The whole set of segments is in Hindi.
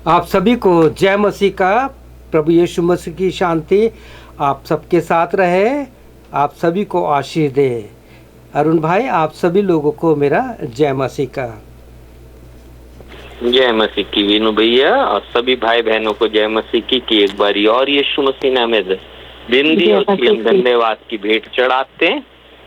आप सभी को जय मसीह का। प्रभु यीशु मसीह की शांति आप सबके साथ रहे, आप सभी को आशीष दे। अरुण भाई, आप सभी लोगों को मेरा जय मसीह का। जय मसीह की वीनू भैया और सभी भाई बहनों को जय मसीह की कि एक बारी और यीशु मसीह ने हमें दिन दी और उसकी हम धन्यवाद की भेंट चढ़ाते हैं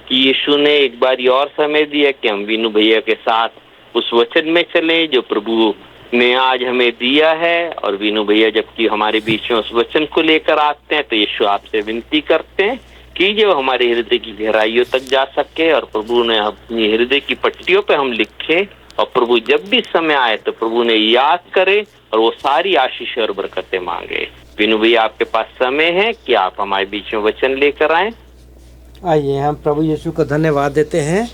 कि यीशु ने एक बारी और समय दिया कि हम वीनू भैया के साथ उस वचन में चले जो प्रभु ने आज हमें दिया है। और वीनू भैया जबकि हमारे बीच में उस वचन को लेकर आते हैं तो यीशु आपसे विनती करते हैं कि जो हमारे हृदय की गहराइयों तक जा सके और प्रभु ने अपनी हृदय की पट्टियों पे हम लिखे और प्रभु जब भी समय आए तो प्रभु ने याद करे और वो सारी आशीष और बरकतें मांगे। वीनू भैया आपके पास समय है कि आप हमारे बीच में वचन लेकर आए। आइए हम प्रभु यीशु को धन्यवाद देते हैं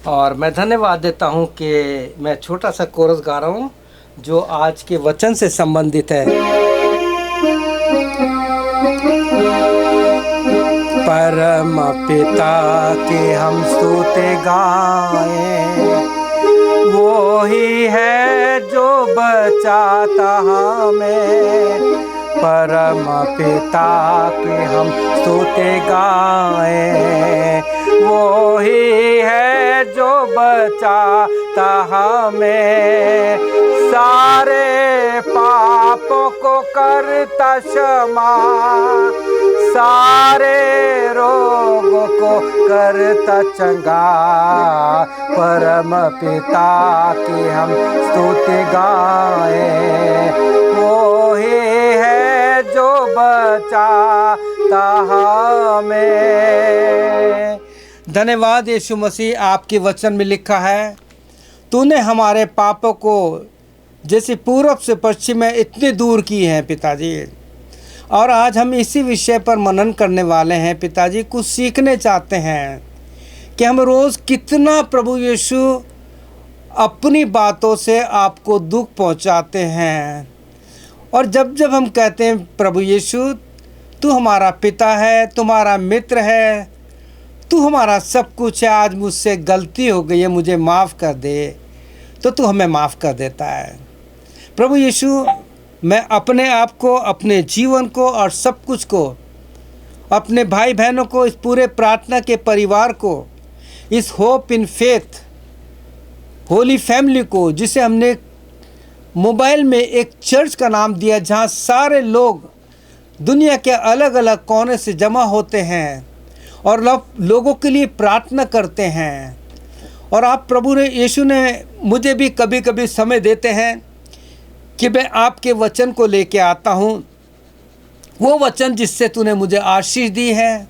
और मैं धन्यवाद देता हूँ कि मैं छोटा सा कोरस गा रहा हूँ जो आज के वचन से संबंधित है। परम पिता के हम स्तुति गाएं, वो ही है जो बचाता हमें। परम पिता के हम स्तुति गाएं, वो ही है जो बचाता हमें। सारे पापों को करता क्षमा, सारे रोगों को करता चंगा। परम पिता की हम स्तुति गाएं, वो ही है जो बचाता हमें। धन्यवाद यीशु मसीह। आपके वचन में लिखा है, तूने हमारे पापों को जैसे पूर्व से पश्चिम में इतनी दूर की हैं पिताजी। और आज हम इसी विषय पर मनन करने वाले हैं पिताजी। कुछ सीखने चाहते हैं कि हम रोज़ कितना प्रभु यीशु अपनी बातों से आपको दुख पहुंचाते हैं। और जब जब हम कहते हैं प्रभु यीशु तू हमारा पिता है, तुम्हारा मित्र है, तू हमारा सब कुछ है, आज मुझसे गलती हो गई है, मुझे माफ़ कर दे, तो तू हमें माफ़ कर देता है। प्रभु यीशु, मैं अपने आप को, अपने जीवन को और सब कुछ को, अपने भाई बहनों को, इस पूरे प्रार्थना के परिवार को, इस hope in faith Holi family को, जिसे हमने मोबाइल में एक चर्च का नाम दिया, जहाँ सारे लोग दुनिया के अलग अलग कोने से जमा होते हैं और लोगों के लिए प्रार्थना करते हैं। और आप प्रभु ने, यीशु ने मुझे भी कभी कभी समय देते हैं कि मैं आपके वचन को लेके आता हूँ। वो वचन जिससे तूने मुझे आशीष दी है,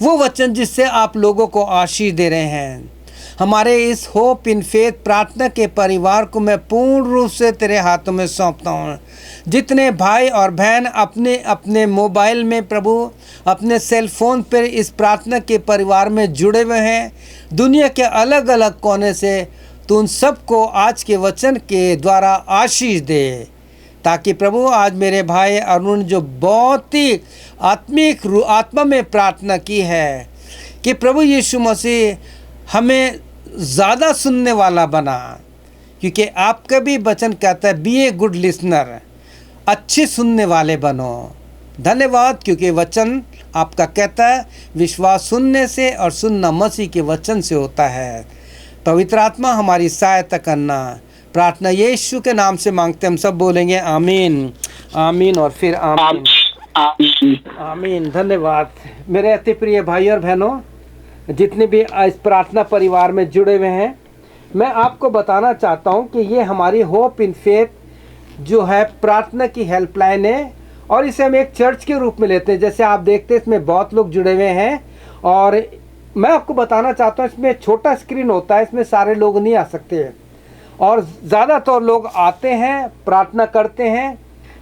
वो वचन जिससे आप लोगों को आशीष दे रहे हैं। हमारे इस होप इन फेथ प्रार्थना के परिवार को मैं पूर्ण रूप से तेरे हाथों में सौंपता हूँ। जितने भाई और बहन अपने अपने मोबाइल में प्रभु, अपने सेल फोन पर इस प्रार्थना के परिवार में जुड़े हुए हैं, दुनिया के अलग अलग कोने से, तो उन सबको आज के वचन के द्वारा आशीष दे, ताकि प्रभु आज मेरे भाई अरुण जो बहुत ही आत्मा में प्रार्थना की है कि प्रभु यीशु मसीह हमें ज़्यादा सुनने वाला बना, क्योंकि आपका भी वचन कहता है बी ए गुड लिसनर, अच्छे सुनने वाले बनो। धन्यवाद, क्योंकि वचन आपका कहता है विश्वास सुनने से और सुनना मसीह के वचन से होता है। पवित्र आत्मा हमारी सहायता करना, प्रार्थना यीशु के नाम से मांगते, हम सब बोलेंगे आमीन, आमीन और फिर आमीन, आमीन। धन्यवाद मेरे अति प्रिय भाई और बहनों, जितने भी इस प्रार्थना परिवार में जुड़े हुए हैं। मैं आपको बताना चाहता हूं कि ये हमारी होप इन फेथ जो है प्रार्थना की हेल्पलाइन है, और इसे हम एक चर्च के रूप में लेते हैं। जैसे आप देखते हैं इसमें बहुत लोग जुड़े हुए हैं, और मैं आपको बताना चाहता हूँ इसमें छोटा स्क्रीन होता है, इसमें सारे लोग नहीं आ सकते, और ज़्यादातर लोग आते हैं, प्रार्थना करते हैं।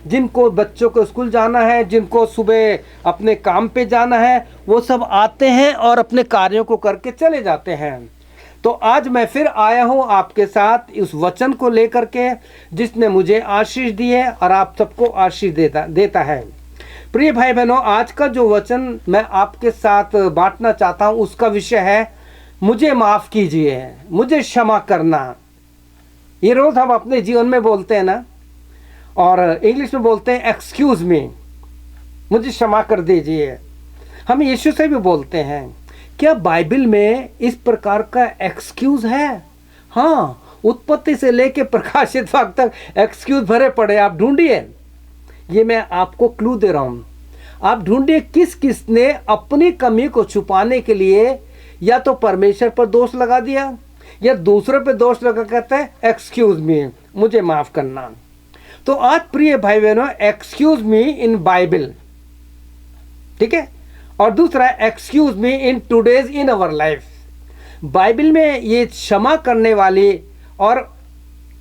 जिनको बच्चों को स्कूल जाना है, जिनको सुबह अपने काम पे जाना है, वो सब आते हैं और अपने कार्यों को करके चले जाते हैं। तो आज मैं फिर आया हूँ आपके साथ उस वचन को लेकर के जिसने मुझे आशीष दी है और आप सबको आशीष देता है। प्रिय भाई बहनों, आज का जो वचन मैं आपके साथ बांटना चाहता हूँ उसका विषय है मुझे माफ़ कीजिए, मुझे क्षमा करना। ये रोज़ हम अपने जीवन में बोलते हैं ना, और इंग्लिश में बोलते हैं एक्सक्यूज मी, मुझे क्षमा कर दीजिए। हम यीशु से भी बोलते हैं। क्या बाइबल में इस प्रकार का एक्सक्यूज है? हाँ, उत्पत्ति से लेके प्रकाशित वाक्य तक एक्सक्यूज भरे पड़े। आप ढूंढिए, ये मैं आपको क्लू दे रहा हूं। आप ढूंढिए किस किस ने अपनी कमी को छुपाने के लिए या तो परमेश्वर पर दोष लगा दिया या दूसरे पे दोष लगा, कहते हैं एक्सक्यूज मी, मुझे माफ करना। तो आज प्रिय भाई बहनों, एक्सक्यूज मी इन बाइबल, ठीक है, और दूसरा excuse me in today's in our life. Bible में ये क्षमा करने वाली और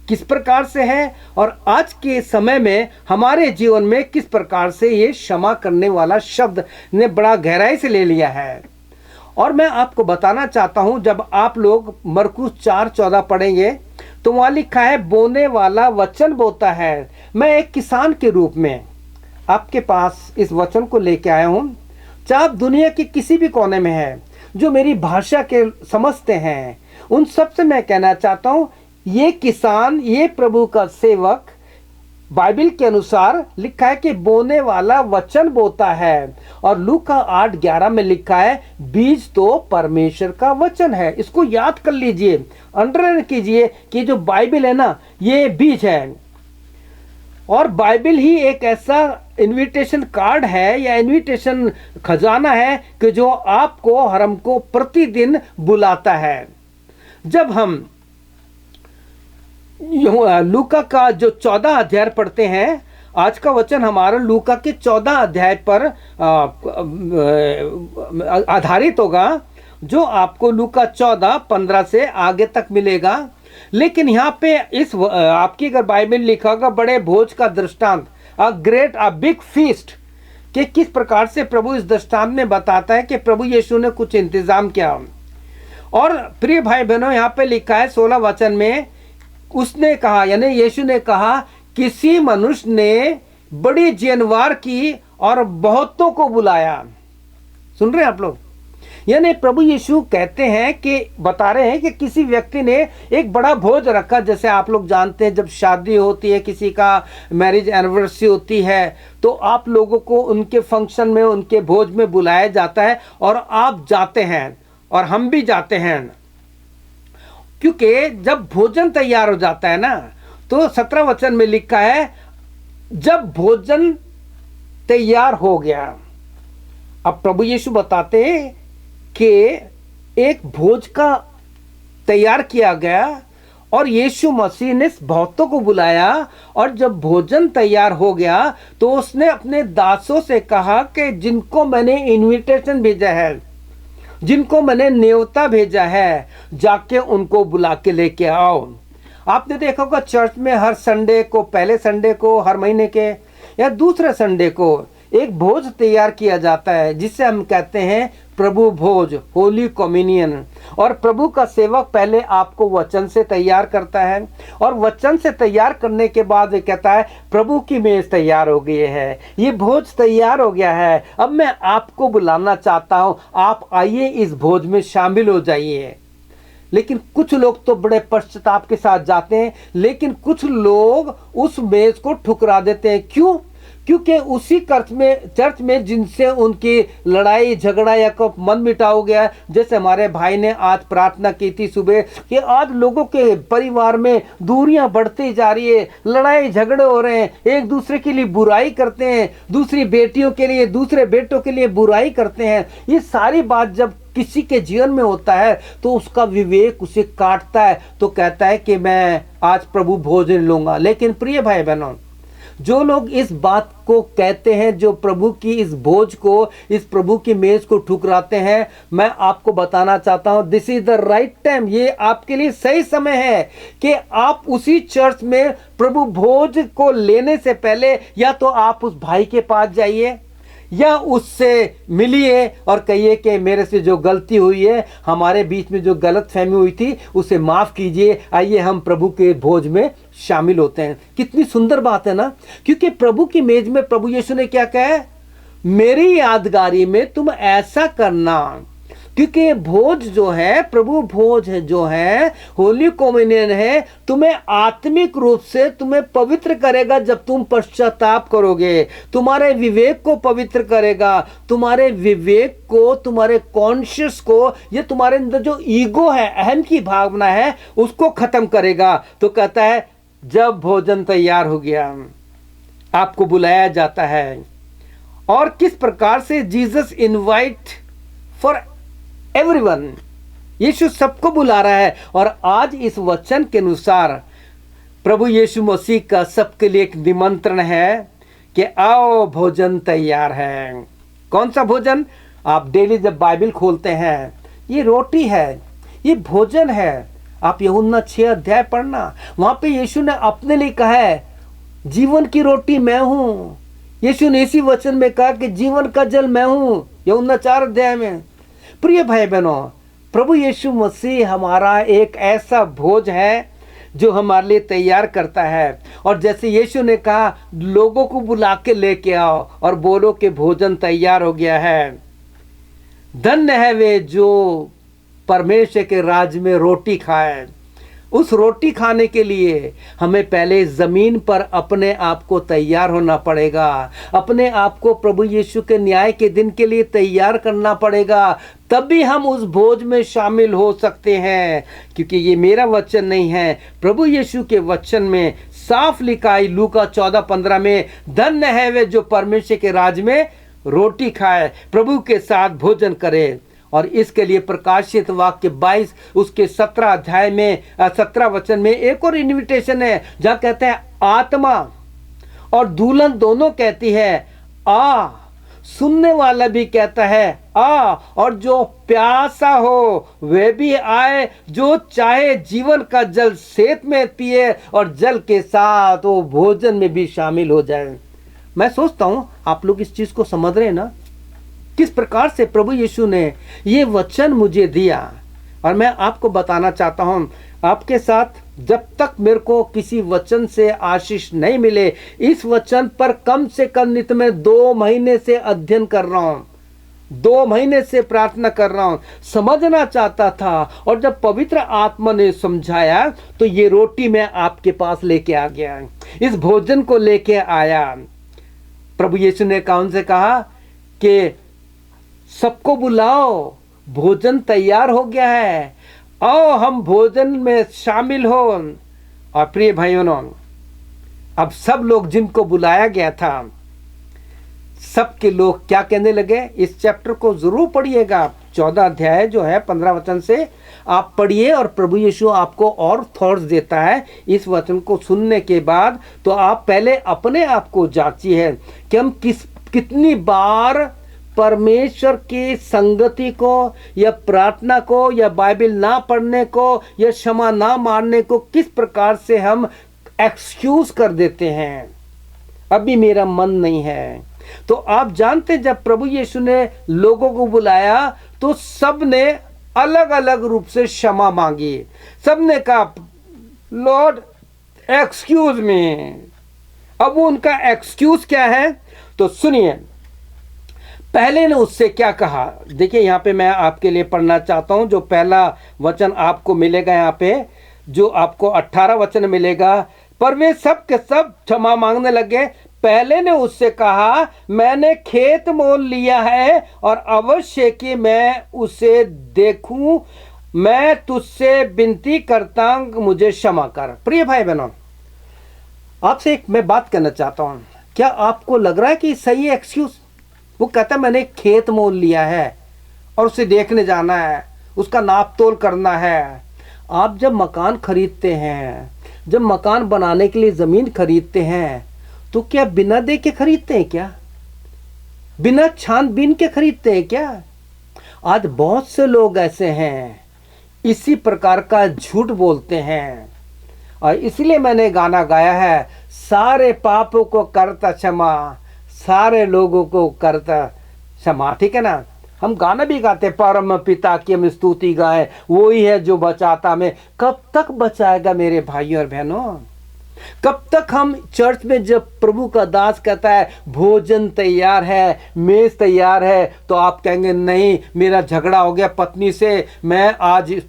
किस प्रकार से है, और आज के समय में हमारे जीवन में किस प्रकार से ये क्षमा करने वाला शब्द ने बड़ा गहराई से ले लिया है। और मैं आपको बताना चाहता हूं, जब आप लोग मरकुस 4:14 पढ़ेंगे तो वहां लिखा है, बोने वाला वचन बोता है। मैं एक किसान के रूप में आपके पास इस वचन को लेके आया हूं। चाहे आप दुनिया के किसी भी कोने में है, जो मेरी भाषा के समझते हैं, उन सब से मैं कहना चाहता हूं, ये किसान, ये प्रभु का सेवक, बाइबल के अनुसार लिखा है कि बोने वाला वचन बोता है। और लूका 8:11 में लिखा है, बीज तो परमेश्वर का वचन है। इसको याद कर लीजिए, अंडरलाइन कीजिए कि जो बाइबल है ना, ये बीज है। और बाइबल ही एक ऐसा इनविटेशन कार्ड है या इनविटेशन खजाना है कि जो आपको और हमको प्रतिदिन बुलाता है। जब हम लूका का जो 14 अध्याय पढ़ते हैं, आज का वचन हमारा लूका के 14 अध्याय पर आधारित होगा, जो आपको लूका 14:15 से आगे तक मिलेगा। लेकिन यहाँ पे इस आपकी अगर बाइबल लिखा होगा, बड़े भोज का दृष्टांत, अ बिग फीस्ट, कि किस प्रकार से प्रभु इस दृष्टांत में बताता है कि प्रभु यीशु ने कुछ इंतजाम किया। और प्रिय भाई बहनों, यहाँ पे लिखा है 16 वचन में, उसने कहा, यानी यीशु ने कहा, किसी मनुष्य ने बड़ी जानवार की और बहुतों को बुलाया। सुन रहे हैं आप लोग? यानी प्रभु यीशु कहते हैं कि बता रहे हैं कि किसी व्यक्ति ने एक बड़ा भोज रखा। जैसे आप लोग जानते हैं, जब शादी होती है, किसी का मैरिज एनिवर्सरी होती है, तो आप लोगों को उनके फंक्शन में, उनके भोज में बुलाया जाता है और आप जाते हैं, और हम भी जाते हैं। क्योंकि जब भोजन तैयार हो जाता है ना, तो 17 वचन में लिखा है, जब भोजन तैयार हो गया। अब प्रभु यीशु बताते हैं कि एक भोज का तैयार किया गया और यीशु मसीह ने बहुतों को बुलाया, और जब भोजन तैयार हो गया तो उसने अपने दासों से कहा कि जिनको मैंने इनविटेशन भेजा है, जिनको मैंने न्योता भेजा है, जाके उनको बुला के लेके आओ। आपने देखा होगा चर्च में हर संडे को, पहले संडे को हर महीने के या दूसरे संडे को एक भोज तैयार किया जाता है, जिसे हम कहते हैं प्रभु भोज, होली कम्युनियन। और प्रभु का सेवक पहले आपको वचन से तैयार करता है, और वचन से तैयार करने के बाद वे कहता है, प्रभु की मेज तैयार हो गई है, ये भोज तैयार हो गया है, अब मैं आपको बुलाना चाहता हूँ, आप आइए इस भोज में शामिल हो जाइए। लेकिन कुछ लोग तो बड़े पश्चाताप के साथ जाते हैं, लेकिन कुछ लोग उस मेज को ठुकरा देते हैं। क्यों? क्योंकि उसी चर्च में जिनसे उनकी लड़ाई झगड़ा या को मन मिटाव हो गया। जैसे हमारे भाई ने आज प्रार्थना की थी सुबह कि आज लोगों के परिवार में दूरियां बढ़ती जा रही है, लड़ाई झगड़े हो रहे हैं, एक दूसरे के लिए बुराई करते हैं, दूसरी बेटियों के लिए, दूसरे बेटों के लिए बुराई करते हैं। ये सारी बात जब किसी के जीवन में होता है तो उसका विवेक उसे काटता है, तो कहता है कि मैं आज प्रभु भोजन लूंगा। लेकिन प्रिय भाई बहनों, जो लोग इस बात को कहते हैं, जो प्रभु की इस भोज को, इस प्रभु की मेज को ठुकराते हैं, मैं आपको बताना चाहता हूं, this is the right time. ये आपके लिए सही समय है कि आप उसी चर्च में प्रभु भोज को लेने से पहले या तो आप उस भाई के पास जाइए या उससे मिलिए और कहिए कि मेरे से जो गलती हुई है, हमारे बीच में जो गलत फहमी हुई थी, उसे माफ़ कीजिए, आइए हम प्रभु के भोज में शामिल होते हैं। कितनी सुंदर बात है ना, क्योंकि प्रभु की मेज में प्रभु यीशु ने क्या कहा है, मेरी यादगारी में तुम ऐसा करना। क्योंकि भोज जो है, प्रभु भोज है जो है, होली कम्युनियन है, तुम्हें आत्मिक रूप से तुम्हें पवित्र करेगा जब तुम पश्चाताप करोगे। तुम्हारे विवेक को पवित्र करेगा, तुम्हारे विवेक को, तुम्हारे कॉन्शियस को, ये तुम्हारे अंदर जो ईगो है, अहम की भावना है, उसको खत्म करेगा। तो कहता है जब भोजन तैयार हो गया, आपको बुलाया जाता है। और किस प्रकार से जीसस इनवाइट फॉर एवरीवन, यीशु सबको बुला रहा है। और आज इस वचन के अनुसार प्रभु यीशु मसीह का सबके लिए एक निमंत्रण है कि आओ भोजन तैयार है। कौन सा भोजन? आप डेली जब बाइबल खोलते हैं, ये रोटी है, ये भोजन है। आप यूहन्ना 6 अध्याय पढ़ना, वहां पे यीशु ने अपने लिए कहा है जीवन की रोटी मैं हूं। यीशु ने इसी वचन में कहा कि जीवन का जल मैं हूं, यूहन्ना 4 अध्याय में। प्रिय भाई बहनों, प्रभु यीशु मसीह हमारा एक ऐसा भोज है जो हमारे लिए तैयार करता है। और जैसे यीशु ने कहा लोगों को बुला के लेके आओ और बोलो कि भोजन तैयार हो गया है। धन्य है वे जो परमेश्वर के राज्य में रोटी खाए। उस रोटी खाने के लिए हमें पहले जमीन पर अपने आप को तैयार होना पड़ेगा, अपने आप को प्रभु यीशु के न्याय के दिन के लिए तैयार करना पड़ेगा, तभी हम उस भोज में शामिल हो सकते हैं। क्योंकि ये मेरा वचन नहीं है, प्रभु यीशु के वचन में साफ लिखा है लूका 14:15 में, धन्य है वे जो परमेश्वर के राज्य में रोटी खाए, प्रभु के साथ भोजन करे। और इसके लिए प्रकाशित वाक्य 22 उसके 17 अध्याय में 17 वचन में एक और इनविटेशन है, जहां कहते हैं आत्मा और दुल्हन दोनों कहती है आ, सुनने वाला भी कहता है आ, और जो प्यासा हो वे भी आए, जो चाहे जीवन का जल सेत में पिए और जल के साथ वो भोजन में भी शामिल हो जाए। मैं सोचता हूं आप लोग इस चीज को समझ रहे हैं ना, किस प्रकार से प्रभु यीशु ने ये वचन मुझे दिया। और मैं आपको बताना चाहता हूं, आपके साथ जब तक मेरे को किसी वचन से आशीष नहीं मिले, इस वचन पर कम से कम नित्य में 2 महीने से अध्ययन कर रहा हूं, 2 महीने से प्रार्थना कर रहा हूं, समझना चाहता था। और जब पवित्र आत्मा ने समझाया तो ये रोटी मैं आपके पास लेके आ गया, इस भोजन को लेके आया। प्रभु यीशु ने कौन से कहा कि सबको बुलाओ, भोजन तैयार हो गया है, आओ हम भोजन में शामिल हो। और प्रिय भाइयों, अब सब लोग जिनको बुलाया गया था, सबके लोग क्या कहने लगे? इस चैप्टर को जरूर पढ़िएगा, 14 अध्याय जो है 15 वचन से आप पढ़िए और प्रभु यीशु आपको और थॉट्स देता है इस वचन को सुनने के बाद। तो आप पहले अपने आप को जांचिए कि हम कितनी बार परमेश्वर की संगति को या प्रार्थना को या बाइबल ना पढ़ने को या क्षमा ना मारने को किस प्रकार से हम एक्सक्यूज कर देते हैं, अभी मेरा मन नहीं है। तो आप जानते जब प्रभु यीशु ने लोगों को बुलाया तो सब ने अलग अलग रूप से क्षमा मांगी। सब ने कहा लॉर्ड एक्सक्यूज मी। अब उनका एक्सक्यूज क्या है तो सुनिए। पहले ने उससे क्या कहा, देखिए यहाँ पे मैं आपके लिए पढ़ना चाहता हूँ। जो पहला वचन आपको मिलेगा यहाँ पे, जो आपको 18 वचन मिलेगा, पर वे सब के सब क्षमा मांगने लगे। पहले ने उससे कहा मैंने खेत मोल लिया है और अवश्य कि मैं उसे देखूं, मैं तुझसे विनती करता हूं मुझे क्षमा कर। प्रिय भाई बहनों, आपसे एक मैं बात करना चाहता हूं, क्या आपको लग रहा है कि सही है एक्सक्यूज? वो कहता है मैंने खेत मोल लिया है और उसे देखने जाना है, उसका नाप तोल करना है। आप जब मकान खरीदते हैं, जब मकान बनाने के लिए ज़मीन खरीदते हैं, तो क्या बिना देख के खरीदते हैं क्या? बिना छानबीन के खरीदते हैं क्या? आज बहुत से लोग ऐसे हैं, इसी प्रकार का झूठ बोलते हैं। और इसलिए मैंने गाना गाया है, सारे पापों को करता क्षमा, सारे लोगों को करता क्षमा। ठीक है ना? हम गाना भी गाते, परम पिता की हम स्तुति गाएं, वो ही है जो बचाता हमें। कब तक बचाएगा मेरे भाइयों और बहनों? कब तक हम चर्च में जब प्रभु का दास कहता है भोजन तैयार है, मेज तैयार है, तो आप कहेंगे नहीं, मेरा झगड़ा हो गया पत्नी से, मैं आज इस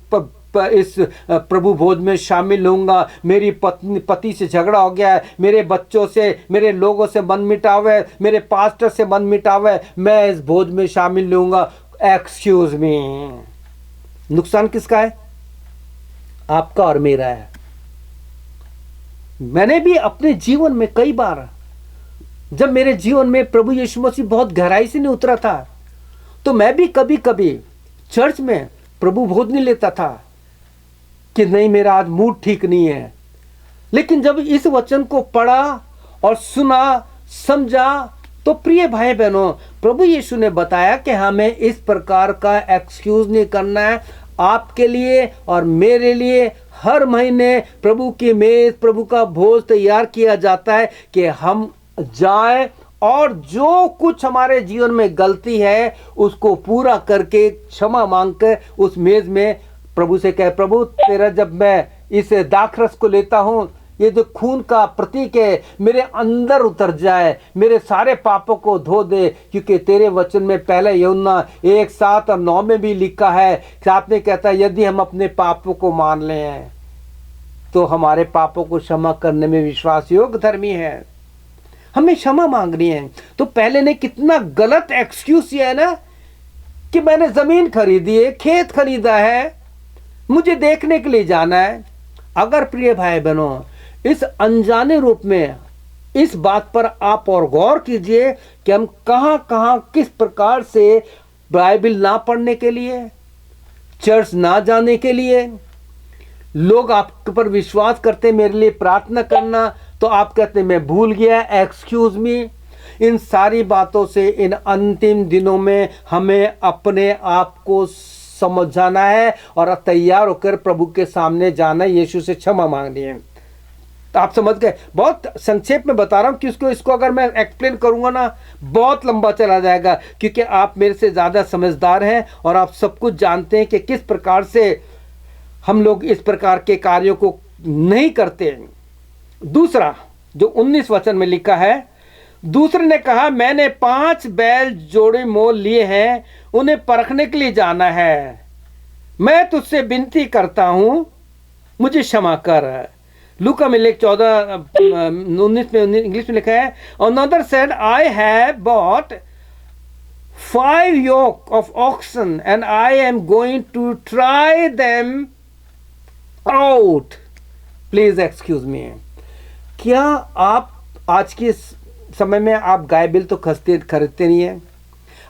प्रभु भोज में शामिल होऊंगा, मेरी पति से झगड़ा हो गया है, मेरे बच्चों से, मेरे लोगों से मन मिटावे, मेरे पास्टर से मन मिटावे, मैं इस भोज में शामिल होऊंगा। एक्सक्यूज मी, नुकसान किसका है? आपका और मेरा है। मैंने भी अपने जीवन में कई बार, जब मेरे जीवन में प्रभु यीशु मसीह बहुत गहराई से नहीं उतरा था, तो मैं भी कभी कभी चर्च में प्रभु भोज नहीं लेता था कि नहीं, मेरा आज मूड ठीक नहीं है। लेकिन जब इस वचन को पढ़ा और सुना, समझा, तो प्रिय भाई बहनों, प्रभु यीशु ने बताया कि हमें इस प्रकार का एक्सक्यूज नहीं करना है। आपके लिए और मेरे लिए हर महीने प्रभु की मेज, प्रभु का भोज तैयार किया जाता है कि हम जाएं और जो कुछ हमारे जीवन में गलती है उसको पूरा करके, क्षमा मांगकर उस मेज में प्रभु से कहे, प्रभु तेरा जब मैं इस दाखरस को लेता हूं, ये जो खून का प्रतीक है, मेरे अंदर उतर जाए, मेरे सारे पापों को धो दे, क्योंकि तेरे वचन में पहले यूहन्ना 1:7 और 9 में भी लिखा है, साथ में कहता है यदि हम अपने पापों को मान लें तो हमारे पापों को क्षमा करने में विश्वास योग्य धर्मी है। हमें क्षमा मांगनी है। तो पहले ने कितना गलत एक्सक्यूज दिया है ना, कि मैंने जमीन खरीदी है, खेत खरीदा है, मुझे देखने के लिए जाना है। अगर प्रिय भाई बहनों, इस अनजाने रूप में इस बात पर आप और गौर कीजिए कि हम कहां कहां किस प्रकार से बाइबल ना पढ़ने के लिए, चर्च ना जाने के लिए, लोग आपके पर विश्वास करते मेरे लिए प्रार्थना करना, तो आप कहते मैं भूल गया, एक्सक्यूज मी। इन सारी बातों से इन अंतिम दिनों में हमें अपने आप को समझाना है और तैयार होकर प्रभु के सामने जाना है, यीशु से क्षमा मांगनी है। तो आप समझ गए। बहुत संक्षेप में बता रहा हूं कि इसको अगर मैं एक्सप्लेन करूंगा ना, बहुत लंबा चला जाएगा, क्योंकि आप मेरे से ज़्यादा समझदार हैं और आप सब कुछ जानते हैं कि किस प्रकार से हम लोग इस प्रकार के कार्यों को नहीं करते हैं। दूसरा जो 19 वचन में लिखा है, दूसरे ने कहा मैंने 5 बैल जोड़े मोल लिए हैं, उन्हें परखने के लिए जाना है, मैं तुझसे विनती करता हूं, मुझे क्षमा कर। लूका में 14:19 में इंग्लिश में लिखा है, another said I have bought 5 yoke of oxen and I am going to try them out, please excuse me। क्या आप आज के समय में आप गाय बिल तो खरीदते नहीं है?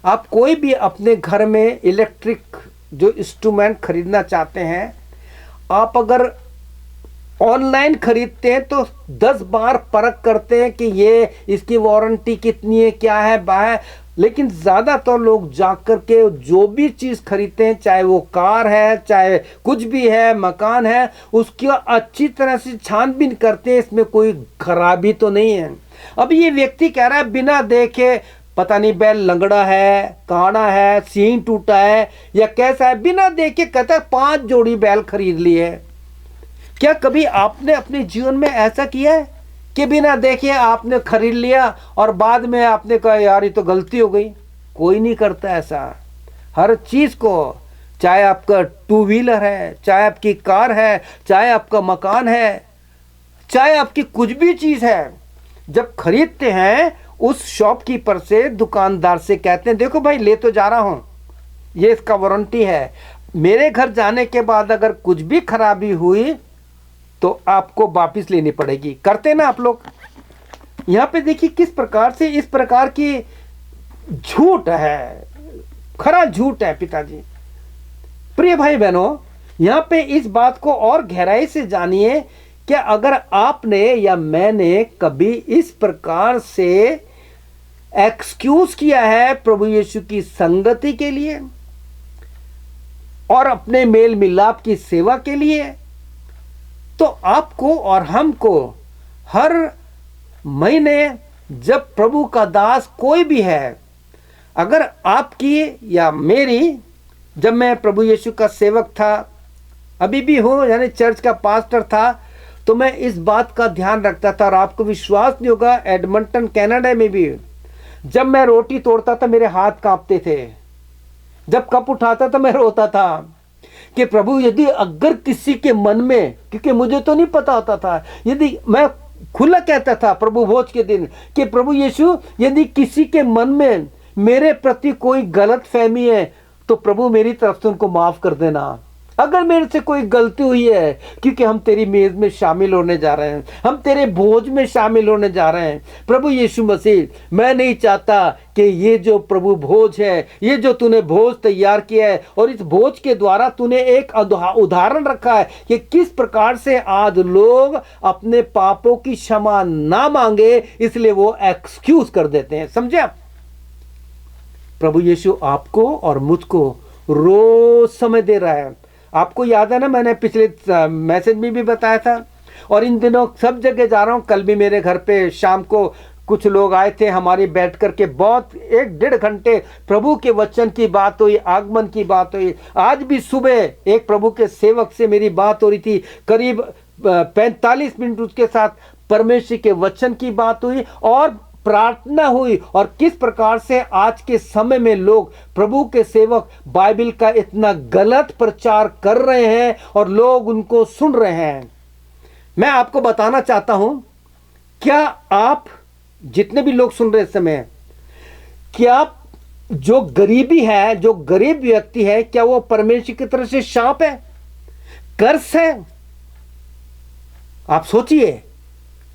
आप कोई भी अपने घर में इलेक्ट्रिक जो इंस्ट्रूमेंट खरीदना चाहते हैं, आप अगर ऑनलाइन खरीदते हैं तो 10 बार परख करते हैं कि ये इसकी वारंटी कितनी है, क्या है बाहर। लेकिन ज़्यादातर लोग जाकर के जो भी चीज़ खरीदते हैं, चाहे वो कार है, चाहे कुछ भी है, मकान है, उसकी अच्छी तरह से छानबीन करते हैं, इसमें कोई खराबी तो नहीं है। अब ये व्यक्ति कह रहा है बिना देखे, पता नहीं बैल लंगड़ा है, काड़ा है, सींग टूटा है या कैसा है, बिना देखे कहता है 5 जोड़ी बैल खरीद ली है। क्या कभी आपने अपने जीवन में ऐसा किया है कि बिना देखे आपने खरीद लिया और बाद में आपने कहा यार ये तो गलती हो गई? कोई नहीं करता ऐसा। हर चीज़ को, चाहे आपका 2 व्हीलर है, चाहे आपकी कार है, चाहे आपका मकान है, चाहे आपकी कुछ भी चीज़ है, जब खरीदते हैं उस शॉपकीपर से, दुकानदार से कहते हैं देखो भाई ले तो जा रहा हूँ, ये इसका वारंटी है, मेरे घर जाने के बाद अगर कुछ भी खराबी हुई तो आपको वापस लेनी पड़ेगी। करते ना आप लोग? यहाँ पे देखिए किस प्रकार से इस प्रकार की झूठ है, खरा झूठ है पिताजी। प्रिय भाई बहनों, यहाँ पे इस बात को और गहराई से जानिए कि अगर आपने या मैंने कभी इस प्रकार से एक्सक्यूज किया है प्रभु यीशु की संगति के लिए और अपने मेल मिलाप की सेवा के लिए, तो आपको और हमको हर महीने जब प्रभु का दास कोई भी है, अगर आपकी या मेरी, जब मैं प्रभु यीशु का सेवक था, अभी भी हूँ, यानी चर्च का पास्टर था, तो मैं इस बात का ध्यान रखता था। और आपको विश्वास नहीं होगा, एडमंटन कनाडा में भी जब मैं रोटी तोड़ता था मेरे हाथ कांपते थे, जब कप उठाता था मैं रोता था कि प्रभु यदि अगर किसी के मन में, क्योंकि मुझे तो नहीं पता होता था, यदि मैं खुला कहता था प्रभु भोज के दिन कि प्रभु यीशु यदि किसी के मन में मेरे प्रति कोई गलत फहमी है तो प्रभु मेरी तरफ से उनको माफ कर देना। अगर मेरे से कोई गलती हुई है, क्योंकि हम तेरी मेज में शामिल होने जा रहे हैं, हम तेरे भोज में शामिल होने जा रहे हैं प्रभु यीशु मसीह, मैं नहीं चाहता कि ये जो प्रभु भोज है, ये जो तूने भोज तैयार किया है और इस भोज के द्वारा तूने एक उदाहरण रखा है कि किस प्रकार से आज लोग अपने पापों की क्षमा ना मांगे इसलिए वो एक्सक्यूज कर देते हैं। समझे आप? प्रभु यीशु आपको और मुझको रोज समय दे रहा है। आपको याद है ना, मैंने पिछले मैसेज में भी बताया था, और इन दिनों सब जगह जा रहा हूं। कल भी मेरे घर पे शाम को कुछ लोग आए थे, हमारी बैठ करके बहुत 1-1.5 घंटे प्रभु के वचन की बात हुई, आगमन की बात हुई। आज भी सुबह एक प्रभु के सेवक से मेरी बात हो रही थी, करीब 45 मिनट उसके साथ परमेश्वर के वचन की बात हुई और प्रार्थना हुई। और किस प्रकार से आज के समय में लोग, प्रभु के सेवक बाइबल का इतना गलत प्रचार कर रहे हैं और लोग उनको सुन रहे हैं। मैं आपको बताना चाहता हूं, क्या आप जितने भी लोग सुन रहे इस समय, क्या जो गरीबी है, जो गरीब व्यक्ति है, क्या वो परमेश्वर की तरफ से शाप है, कर्ज है? आप सोचिए।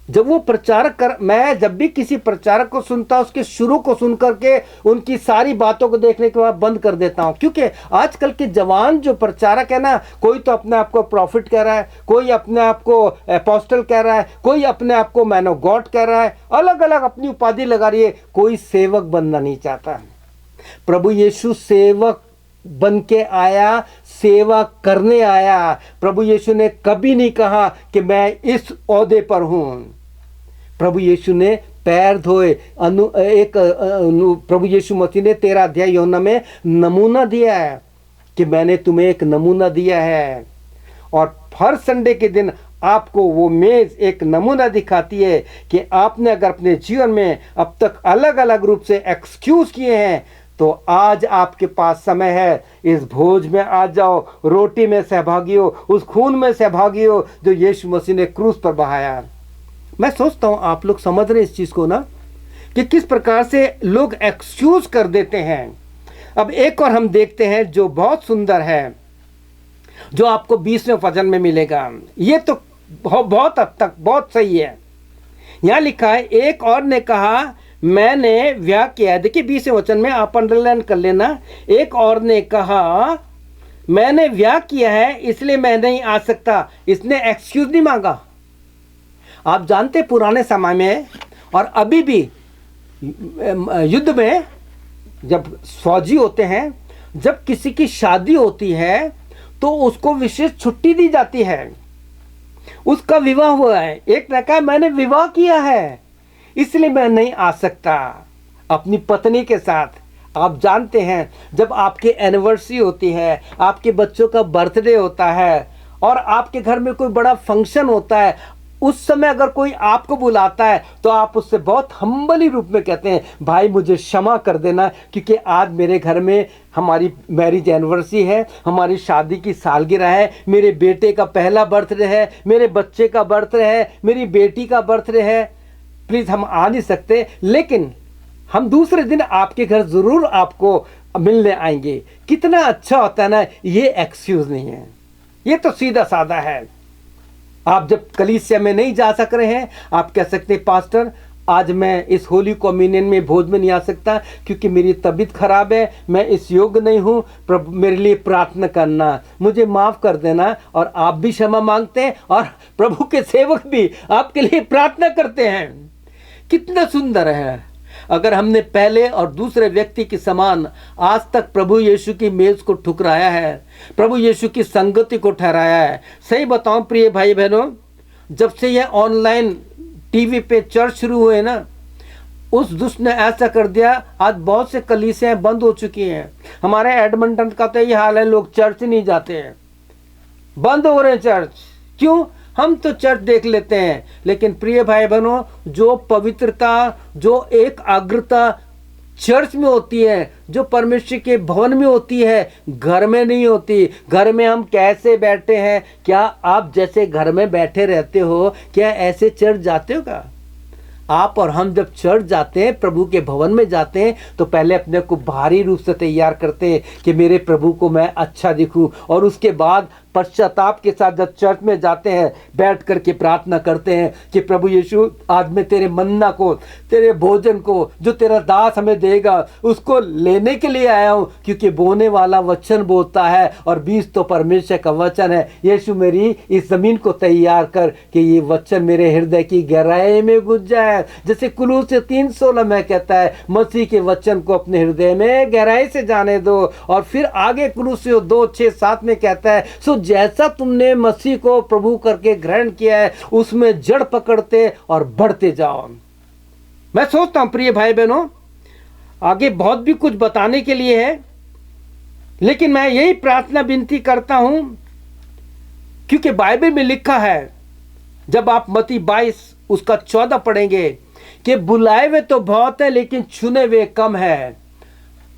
जब वो प्रचारक मैं जब भी किसी प्रचारक को सुनता हूं, उसके शुरू को सुन करके उनकी सारी बातों को देखने के बाद बंद कर देता हूं, क्योंकि आजकल के जवान जो प्रचारक है ना, कोई तो अपने आप को प्रॉफिट कह रहा है, कोई अपने आप को अपोस्टल कह रहा है, कोई अपने आप को मैन ऑफ गॉड कह रहा है, अलग अलग अपनी उपाधि लगा रही है, कोई सेवक बनना नहीं चाहता। प्रभु यीशु सेवक बन के आया, सेवा करने आया। प्रभु यीशु ने कभी नहीं कहा कि मैं इस ओहदे पर हूं। प्रभु यीशु ने पैर धोए। प्रभु यीशु मसीह ने 13 अध्याय यूहन्ना में नमूना दिया है कि मैंने तुम्हें एक नमूना दिया है, और हर संडे के दिन आपको वो मेज एक नमूना दिखाती है कि आपने अगर अपने जीवन में अब तक अलग अलग रूप से एक्सक्यूज किए हैं तो आज आपके पास समय है, इस भोज में आ जाओ, रोटी में सहभागी हो, उस खून में सहभागी हो जो यीशु मसीह ने क्रूस पर बहाया। मैं सोचता हूं आप लोग समझ रहे इस चीज को ना, कि किस प्रकार से लोग एक्सक्यूज कर देते हैं। अब एक और हम देखते हैं जो बहुत सुंदर है, जो आपको 20वें वचन में मिलेगा। ये तो बहुत हद तक बहुत सही है। यहां लिखा है, एक और ने कहा मैंने ब्याह किया है। देखिए 20वें वचन में आप अंडरलाइन कर लेना। एक और ने कहा मैंने ब्याह किया है इसलिए मैं नहीं आ सकता। इसने एक्सक्यूज नहीं मांगा। आप जानते पुराने समय में और अभी भी युद्ध में जब फौजी होते हैं, जब किसी की शादी होती है तो उसको विशेष छुट्टी दी जाती है। उसका विवाह हुआ है, एक ने कहा मैंने विवाह किया है इसलिए मैं नहीं आ सकता अपनी पत्नी के साथ। आप जानते हैं जब आपकी एनिवर्सरी होती है, आपके बच्चों का बर्थडे होता है और आपके घर में कोई बड़ा फंक्शन होता है, उस समय अगर कोई आपको बुलाता है तो आप उससे बहुत हम्बली रूप में कहते हैं भाई मुझे क्षमा कर देना, क्योंकि आज मेरे घर में हमारी मैरिज एनिवर्सरी है, हमारी शादी की सालगिरह है, मेरे बेटे का पहला बर्थडे है, मेरे बच्चे का बर्थडे है, मेरी बेटी का बर्थडे है, प्लीज़ हम आ नहीं सकते लेकिन हम दूसरे दिन आपके घर ज़रूर आपको मिलने आएंगे। कितना अच्छा होता है ना। ये एक्सक्यूज़ नहीं है, ये तो सीधा साधा है। आप जब कलीसिया में नहीं जा सक रहे हैं, आप कह सकते हैं पास्टर आज मैं इस होली कम्युनियन में भोज में नहीं आ सकता क्योंकि मेरी तबीयत खराब है, मैं इस योग्य नहीं हूँ, प्रभु मेरे लिए प्रार्थना करना, मुझे माफ़ कर देना। और आप भी क्षमा मांगते हैं और प्रभु के सेवक भी आपके लिए प्रार्थना करते हैं। कितना सुंदर है। अगर हमने पहले और दूसरे व्यक्ति के समान आज तक प्रभु यीशु की मेज को ठुकराया है, प्रभु यीशु की संगति को ठहराया है। सही बताऊं प्रिय भाई बहनों, जब से यह ऑनलाइन टीवी पे चर्च शुरू हुए ना, उस दुष्ट ने ऐसा कर दिया आज बहुत से कलीसियां बंद हो चुकी हैं। हमारे एडमंटन का तो ये हाल है, लोग चर्च नहीं जाते हैं, बंद हो रहे हैं चर्च। क्यों? हम तो चर्च देख लेते हैं, लेकिन प्रिय भाई बहनों, जो पवित्रता, जो एक अग्रता चर्च में होती है, जो परमेश्वर के भवन में होती है, घर में नहीं होती। घर में हम कैसे बैठे हैं? क्या आप जैसे घर में बैठे रहते हो, क्या ऐसे चर्च जाते हो क्या? आप और हम जब चर्च जाते हैं, प्रभु के भवन में जाते हैं, तो पहले अपने को भारी रूप से तैयार करते हैं कि मेरे प्रभु को मैं अच्छा दिखूं, और उसके बाद पश्चाताप के साथ जब चर्च में जाते हैं, बैठ करके प्रार्थना करते हैं कि प्रभु यीशु, आज मैं तेरे मन्ना को, तेरे भोजन को जो तेरा दास हमें देगा, उसको लेने के लिए आया हूँ, क्योंकि बोने वाला वचन बोता है और बीज तो परमेश्वर का वचन है। यीशु मेरी इस जमीन को तैयार कर कि ये वचन मेरे हृदय की गहराई में घुस जाए। जैसे कुलूसी 3:16 में कहता है, मसीह के वचन को अपने हृदय में गहराई से जाने दो। और फिर आगे कुलूसी 2:6-7 में कहता है, सो जैसा तुमने मसीह को प्रभु करके ग्रहण किया है, उसमें जड़ पकड़ते और बढ़ते जाओ। मैं सोचता हूं प्रिय भाई बहनों, आगे बहुत भी कुछ बताने के लिए है, लेकिन मैं यही प्रार्थना विनती करता हूं, क्योंकि बाइबल में लिखा है, जब आप मत्ती 22:14 पढ़ेंगे कि बुलाए हुए तो बहुत है, लेकिन चुने हुए कम है।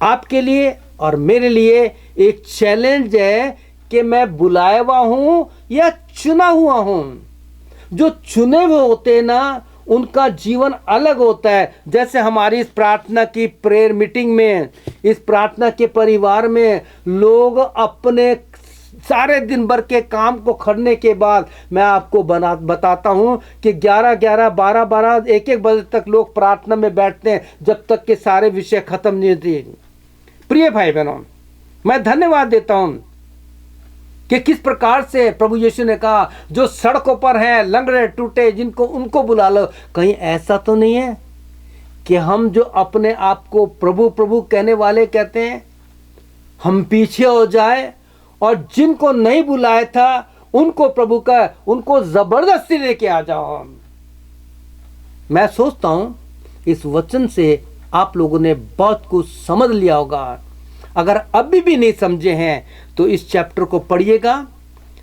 आपके लिए और मेरे लिए एक चैलेंज है कि मैं बुलाया हुआ हूं या चुना हुआ हूं। जो चुने हुए होते हैं ना, उनका जीवन अलग होता है। जैसे हमारी इस प्रार्थना की प्रेयर मीटिंग में, इस प्रार्थना के परिवार में, लोग अपने सारे दिन भर के काम को करने के बाद, मैं आपको बताता हूं कि 11-11, 12-12, 1-1 बजे तक लोग प्रार्थना में बैठते हैं, जब तक के सारे विषय खत्म नहीं होते। प्रिय भाई बहनों, मैं धन्यवाद देता हूं कि किस प्रकार से प्रभु यीशु ने कहा, जो सड़कों पर हैं, लंगड़े टूटे, जिनको उनको बुला लो। कहीं ऐसा तो नहीं है कि हम जो अपने आप को प्रभु प्रभु कहने वाले कहते हैं, हम पीछे हो जाए और जिनको नहीं बुलाया था उनको प्रभु का, उनको जबरदस्ती लेके आ जाओ। मैं सोचता हूं इस वचन से आप लोगों ने बहुत कुछ समझ लिया होगा। अगर अभी भी नहीं समझे हैं तो इस चैप्टर को पढ़िएगा,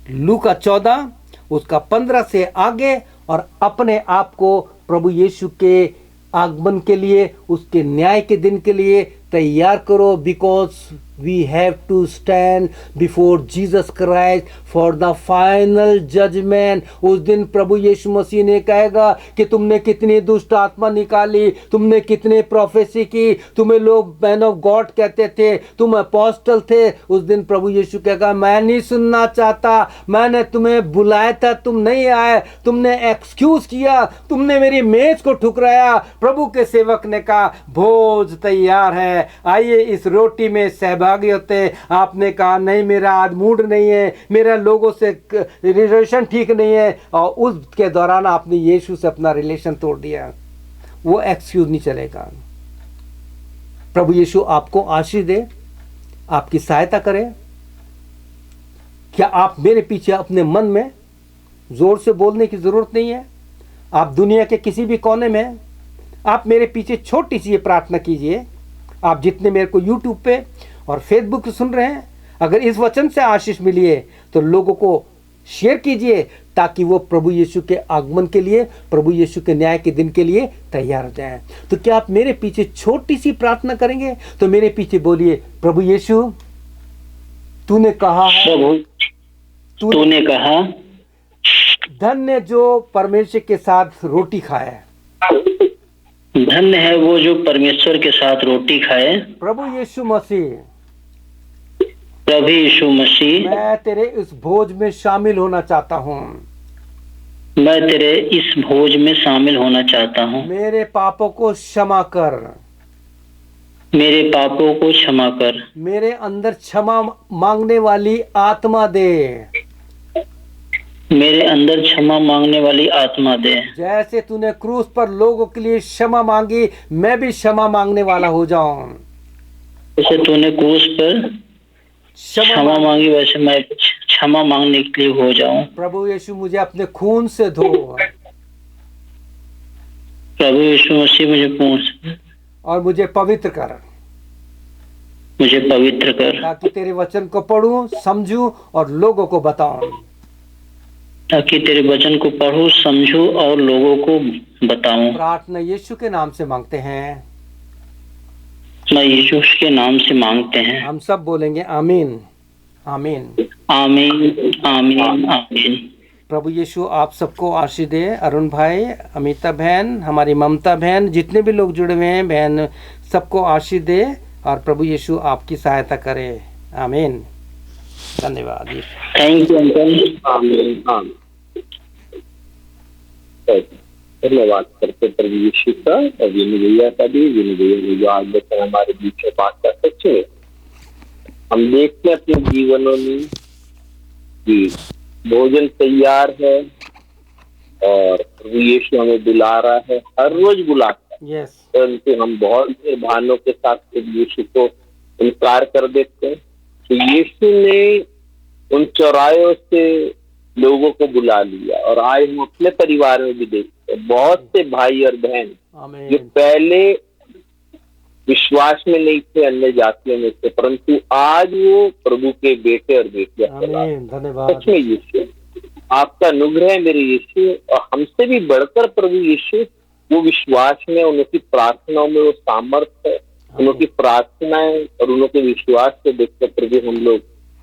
लूका 14 उसका 15 से आगे, और अपने आप को प्रभु यीशु के आगमन के लिए, उसके न्याय के दिन के लिए तैयार करो। Because we have to stand before Jesus Christ for the final judgement. उस दिन प्रभु यीशु मसीह ने कहेगा कि तुमने कितनी दुष्ट आत्मा निकाली, तुमने कितने प्रोफेसी की, तुम्हें लोग मैन ऑफ गॉड कहते थे, तुम अपोस्टल थे। उस दिन प्रभु यीशु कहेगा, मैं नहीं सुनना चाहता, मैंने तुम्हें बुलाया था, तुम नहीं आए, तुमने एक्सक्यूज किया, तुमने मेरी मेज को ठुकराया। प्रभु के सेवक ने कहा, भोज तैयार है, आइए इस रोटी में सहभागी होते हैं। आपने कहा, नहीं मेरा आज मूड नहीं है, मेरा लोगों से रिलेशन ठीक नहीं है, और उसके दौरान आपने यीशु से अपना रिलेशन तोड़ दिया। वो एक्सक्यूज नहीं चलेगा। प्रभु यीशु आपको आशीष दे, आपकी सहायता करे। क्या आप मेरे पीछे अपने मन में जोर से बोलने की जरूरत नहीं है। आप दुनिया के किसी भी कोने में, आप मेरे पीछे छोटी सी ये प्रार्थना कीजिए। आप जितने मेरे को यूट्यूब पे और फेसबुक पे सुन रहे हैं, अगर इस वचन से आशीष मिली है तो लोगों को शेयर कीजिए, ताकि वो प्रभु यीशु के आगमन के लिए, प्रभु यीशु के न्याय के दिन के लिए तैयार हो जाएं। तो क्या आप मेरे पीछे छोटी सी प्रार्थना करेंगे? तो मेरे पीछे बोलिए, प्रभु यीशु, तूने कहा है, तूने कहा, धन्य जो परमेश्वर के साथ रोटी खाए, धन्य है वो जो परमेश्वर के साथ रोटी खाए। प्रभु यीशु मसीह, प्रभु यीशु मसीह, मैं तेरे इस भोज में शामिल होना चाहता हूँ। मैं तेरे इस भोज में शामिल होना चाहता हूँ। मेरे पापों को क्षमा कर, मेरे पापों को क्षमा कर। मेरे अंदर क्षमा मांगने वाली आत्मा दे, मेरे अंदर क्षमा मांगने वाली आत्मा दे। जैसे तूने क्रूस पर लोगों के लिए क्षमा मांगी, मैं भी क्षमा मांगने वाला हो जाऊं। जैसे तूने क्रूस पर क्षमा मांगी, वैसे मैं क्षमा मांगने के लिए हो जाऊं। प्रभु यीशु, मुझे अपने खून से धो, प्रभु यीशु मसीह मुझे पूछ और मुझे पवित्र कर, मुझे पवित्र कर, ताकि तेरे वचन को पढ़ूं, समझूं और लोगों को बताऊं। ताकि तेरे वचन को पढूं, समझूं और लोगों को बताऊं। प्रार्थना यीशु के नाम से मांगते हैं। मैं यीशु के नाम से मांगते हैं। हम सब बोलेंगे आमीन आमीन। आमीन आमीन आमीन। प्रभु यीशु आप सबको आशीष दे। अरुण भाई, अमिता बहन, हमारी ममता बहन, जितने भी लोग जुड़े हुए हैं बहन, सबको आशीष दे और प्रभु यीशु आपकी सहायता करे। आमीन। धन्यवाद। Thank you uncle. आमीन आमीन। धन्यवाद करते प्रभु यीशु का और विनु भैया का भी। विनु भैया ने जो आज बच्चा हमारे बीच में बात कर सच्चे हम देखते हैं अपने जीवनों में कि भोजन तैयार है और प्रभु यीशु हमें बुला रहा है, हर रोज बुलाता है। यस। परंतु हम बहुत से बहानों के साथ प्रभु यीशु को इनकार कर देते हैं। तो यीशु ने उन चौरायों से लोगों को बुला लिया और आज हम अपने परिवार में भी देखते हैं बहुत से भाई और बहन जो पहले विश्वास में नहीं थे, अन्य जातियों में थे, परंतु आज वो प्रभु के बेटे और बेटियां। धन्यवाद। सच में यीशु आपका अनुग्रह है मेरे यीशु, और हमसे भी बढ़कर प्रभु यीशु वो विश्वास में, उनकी प्रार्थनाओं में वो सामर्थ्य है, उनकी प्रार्थनाएं और उनके विश्वास को देखकर प्रभु हम लोग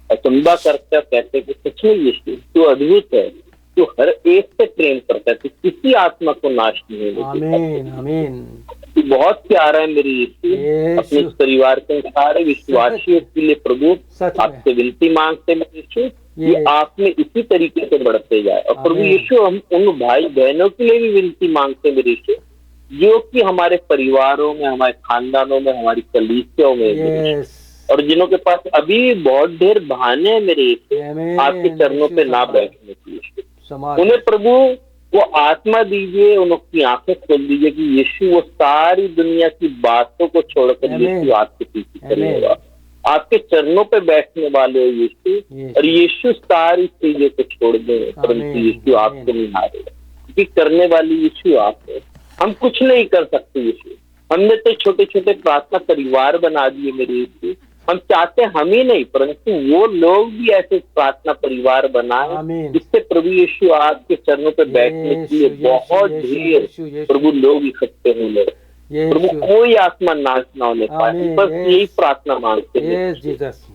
अचंबा करते हैं, कहते हैं कि सच में यीशु तू अद्भुत है, तू हर एक से प्रेम करता है, तू किसी आत्मा को नाश नहीं होने आमीन आमीन। तू बहुत प्यारा है मेरे यीशु। अपने इस परिवार के सारे विश्वासियों के लिए प्रभु आपसे विनती मांगते हैं मेरे यीशु कि आप में इसी तरीके से बढ़ते जाए। और प्रभु यीशु हम उन भाई बहनों के लिए भी विनती मांगते हैं मेरे यीशु जो कि हमारे परिवारों में, हमारे खानदानों में, हमारी कलीसियों में और जिनों के पास अभी बहुत ढेर बहाने हैं मेरे यीशु आपके चरणों पे ना बैठने की। उन्हें प्रभु वो आत्मा दीजिए, उनकी आंखें खोल दीजिए कि यीशु वो सारी दुनिया की बातों को छोड़कर यीशु आपके पीछे चलेगा, आपके चरणों पे बैठने वाले हो यीशु, और यीशु सारी चीजों को छोड़ दे, परंतु यीशु आपको नहीं हारेगा क्योंकि करने वाली यीशु आप है। हम कुछ नहीं कर सकते यीशु, हमने तो छोटे छोटे प्रार्थना परिवार बना दिए मेरे यीशु। हम चाहते हम ही नहीं परंतु वो लोग भी ऐसे प्रार्थना परिवार बनाए जिससे प्रभु यीशु आपके चरणों पे बैठने के लिए बहुत ढेर प्रभु लोग इकट्ठे होने, प्रभु कोई आत्मा नाश ना होने पाए। बस यही प्रार्थना मांगते हैं,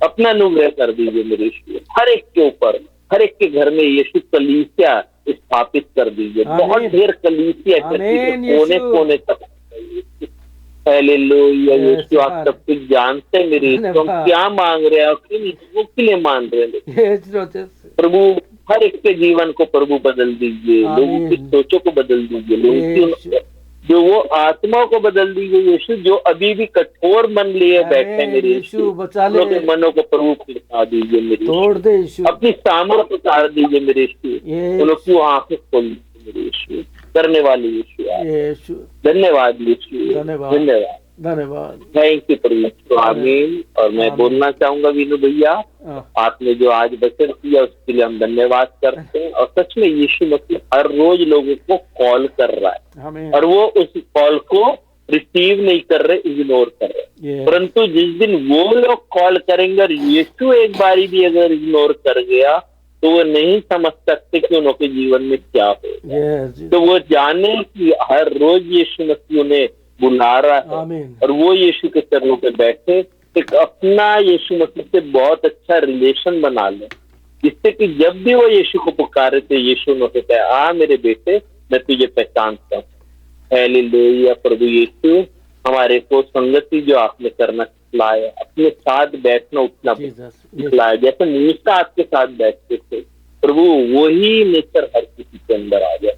अपना अनुग्रह कर दीजिए मेरे यीशु, हर एक के ऊपर, हर एक के घर में यीशु कलीसिया स्थापित कर दीजिए, बहुत ढेर कलीसिया कोने कोने तक। हालेलुया यीशु आप सब कुछ जानते हैं मेरे यीशु, हम क्या मांग रहे हैं, किन के लिए मान रहे हैं प्रभु। हर एक के जीवन को प्रभु बदल दीजिए, लोगों की सोचों को बदल दीजिए, लोगों की जो वो आत्माओं को बदल दीजिए यीशु, जो अभी भी कठोर मन लिए बैठे मेरे यीशु, उनके मनों को प्रभु फिरा दीजिए मेरे यीशु, अपनी सामर्थ्य उतार दीजिए मेरे यीशु, उनकी आंखें खोल दीजिए मेरे यीशु, करने वाले यीशु। धन्यवाद यीशु, धन्यवाद धन्यवाद। थैंक यू प्रभु। आमीन। और मैं बोलना चाहूंगा विनु भैया, आपने जो आज वचन किया उसके लिए हम धन्यवाद करते हैं। और सच में यीशु मसीह हर रोज लोगों को कॉल कर रहा है और वो उस कॉल को रिसीव नहीं कर रहे, इग्नोर कर रहे, परंतु जिस दिन वो लोग कॉल करेंगे और यीशु एक बारी भी अगर इग्नोर कर गया तो वो नहीं समझ सकते कि उनके जीवन में क्या हो। तो वो जाने कि हर रोज यीशु मसीह उन्हें बुला रहा है और वो यीशु के चरणों पे बैठे एक अपना यीशु मसीह से बहुत अच्छा रिलेशन बना ले, जिससे कि जब भी वो यीशु को पुकारे तो यीशु उन्हें कहता है आ मेरे बेटे मैं तुझे पहचानता हूँ। हालेलुया प्रभु यीशु, हमारे को संगति जो आपने करना सिखलाया, अपने साथ बैठना उठना सिखलाया, जैसे मूसा आपके साथ बैठते थे प्रभु, वही नेचर हर किसी के अंदर आ जाए।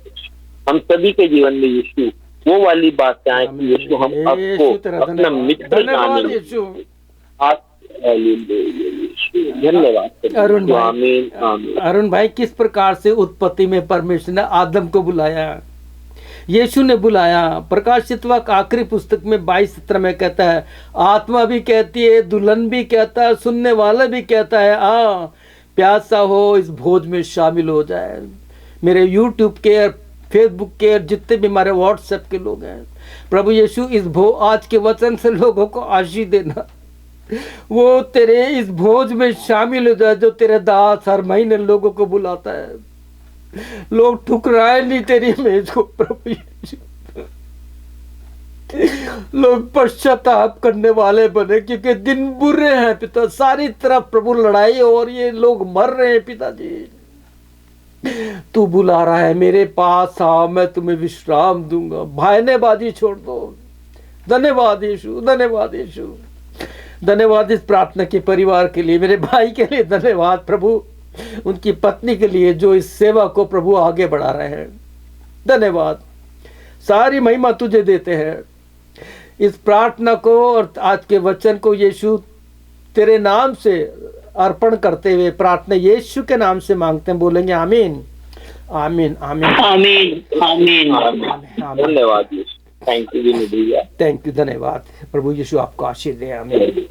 हम सभी के जीवन में यीशु वो वाली बातें आए कि यीशु हम आपको अपना मित्र जाने। धन्यवाद अरुण भाई, किस प्रकार से उत्पत्ति में परमेश्वर ने आदम को बुलाया, यीशु ने बुलाया। प्रकाशित वाक्य आखिरी पुस्तक में 22:17 में कहता है, आत्मा भी कहती है, दुल्हन भी कहता है, सुनने वाला भी कहता है आ प्यासा हो इस भोज में शामिल हो जाए। मेरे यूट्यूब के, फेसबुक के, जितने भी हमारे व्हाट्सएप के लोग हैं, प्रभु यीशु इस आज के वचन से लोगों को आशीष देना, वो तेरे इस भोज में शामिल हो जाए जो तेरे दास हर महीने लोगों को बुलाता है। लोग ठुकराए नहीं तेरी मेज को प्रभु यीशु। लोग पश्चाताप करने वाले बने, क्योंकि दिन बुरे हैं पिता, सारी तरफ प्रभु लड़ाई और ये लोग मर रहे हैं पिताजी। तू बुला रहा है, मेरे पास आओ, मैं तुम्हें विश्राम दूंगा। भाईनेबाजी छोड़ दो। धन्यवाद यीशु, धन्यवाद यीशु, धन्यवाद इस प्रार्थना के परिवार के लिए, मेरे भाई के लिए धन्यवाद प्रभु, उनकी पत्नी के लिए जो इस सेवा को प्रभु आगे बढ़ा रहे हैं। धन्यवाद, सारी महिमा तुझे देते हैं। इस प्रार्थना को और आज के वचन को यीशु तेरे नाम से अर्पण करते हुए प्रार्थना यीशु के नाम से मांगते हैं, बोलेंगे आमीन आमीन आमीन आमीन आमीन। धन्यवाद, थैंक यू भैया, थैंक यू, धन्यवाद। प्रभु यीशु आपको आशीष दे, आमीन।